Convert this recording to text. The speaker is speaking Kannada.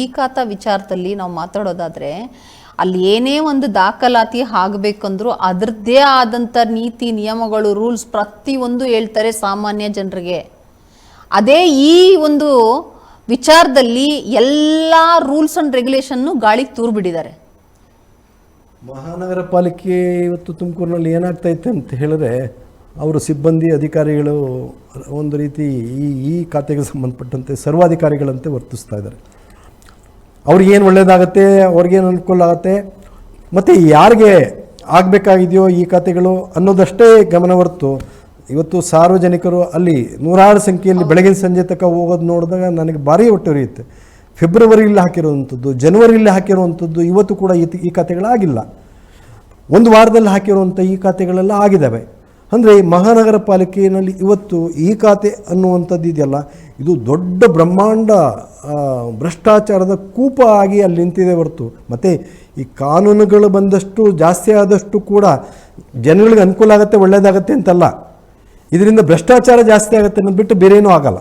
ಈ ಖಾತಾ ವಿಚಾರದಲ್ಲಿ ನಾವು ಮಾತಾಡೋದಾದರೆ ಅಲ್ಲಿ ಏನೇ ಒಂದು ದಾಖಲಾತಿ ಆಗಬೇಕಂದ್ರೂ ಅದರದ್ದೇ ಆದಂಥ ನೀತಿ ನಿಯಮಗಳು ರೂಲ್ಸ್ ಪ್ರತಿಯೊಂದು ಹೇಳ್ತಾರೆ ಸಾಮಾನ್ಯ ಜನರಿಗೆ. ಅದೇ ಈ ಒಂದು ವಿಚಾರದಲ್ಲಿ ಎಲ್ಲ ರೂಲ್ಸ್ ಆ್ಯಂಡ್ ರೆಗ್ಯುಲೇಷನ್ನು ಗಾಳಿಗೆ ತೂರ್ಬಿಟ್ಟಿದ್ದಾರೆ. ಮಹಾನಗರ ಪಾಲಿಕೆ ಇವತ್ತು ತುಮಕೂರಿನಲ್ಲಿ ಏನಾಗ್ತೈತೆ ಅಂತ ಹೇಳಿದ್ರೆ, ಅವರು ಸಿಬ್ಬಂದಿ ಅಧಿಕಾರಿಗಳು ಒಂದು ರೀತಿ ಈ ಖಾತೆಗೆ ಸಂಬಂಧಪಟ್ಟಂತೆ ಸರ್ವಾಧಿಕಾರಿಗಳಂತೆ ವರ್ತಿಸ್ತಾ ಇದ್ದಾರೆ. ಅವ್ರಿಗೇನು ಒಳ್ಳೆಯದಾಗತ್ತೆ, ಅವ್ರಿಗೇನು ಅನುಕೂಲ ಆಗುತ್ತೆ, ಮತ್ತು ಯಾರಿಗೆ ಆಗಬೇಕಾಗಿದೆಯೋ ಈ ಖಾತೆಗಳು ಅನ್ನೋದಷ್ಟೇ ಗಮನ ಹೊರತು, ಇವತ್ತು ಸಾರ್ವಜನಿಕರು ಅಲ್ಲಿ ನೂರಾರು ಸಂಖ್ಯೆಯಲ್ಲಿ ಬೆಳಗಿನ ಸಂಜೆ ತನಕ ಹೋಗೋದು ನೋಡಿದಾಗ ನನಗೆ ಭಾರಿ ಹೊಟ್ಟೆ ಉರಿಯುತ್ತೆ. ಫೆಬ್ರವರಿಯಲ್ಲಿ ಹಾಕಿರುವಂಥದ್ದು, ಜನವರಿಯಲ್ಲಿ ಹಾಕಿರುವಂಥದ್ದು ಇವತ್ತು ಕೂಡ ಈ ಖಾತೆಗಳಾಗಿಲ್ಲ. ಒಂದು ವಾರದಲ್ಲಿ ಹಾಕಿರುವಂಥ ಈ ಖಾತೆಗಳೆಲ್ಲ ಆಗಿದ್ದಾವೆ. ಅಂದರೆ ಮಹಾನಗರ ಪಾಲಿಕೆಯಲ್ಲಿ ಇವತ್ತು ಈ ಖಾತೆ ಅನ್ನುವಂಥದ್ದು ಇದೆಯಲ್ಲ, ಇದು ದೊಡ್ಡ ಬ್ರಹ್ಮಾಂಡ ಭ್ರಷ್ಟಾಚಾರದ ಕೂಪ ಆಗಿ ಅಲ್ಲಿ ನಿಂತಿದೆ ಹೊರತು, ಮತ್ತು ಈ ಕಾನೂನುಗಳು ಬಂದಷ್ಟು ಜಾಸ್ತಿ ಆದಷ್ಟು ಕೂಡ ಜನಗಳಿಗೆ ಅನುಕೂಲ ಆಗುತ್ತೆ, ಒಳ್ಳೆಯದಾಗತ್ತೆ ಅಂತಲ್ಲ. ಇದರಿಂದ ಭ್ರಷ್ಟಾಚಾರ ಜಾಸ್ತಿ ಆಗುತ್ತೆ ಅನ್ನೋದು ಬಿಟ್ಟು ಬೇರೇನೂ ಆಗಲ್ಲ.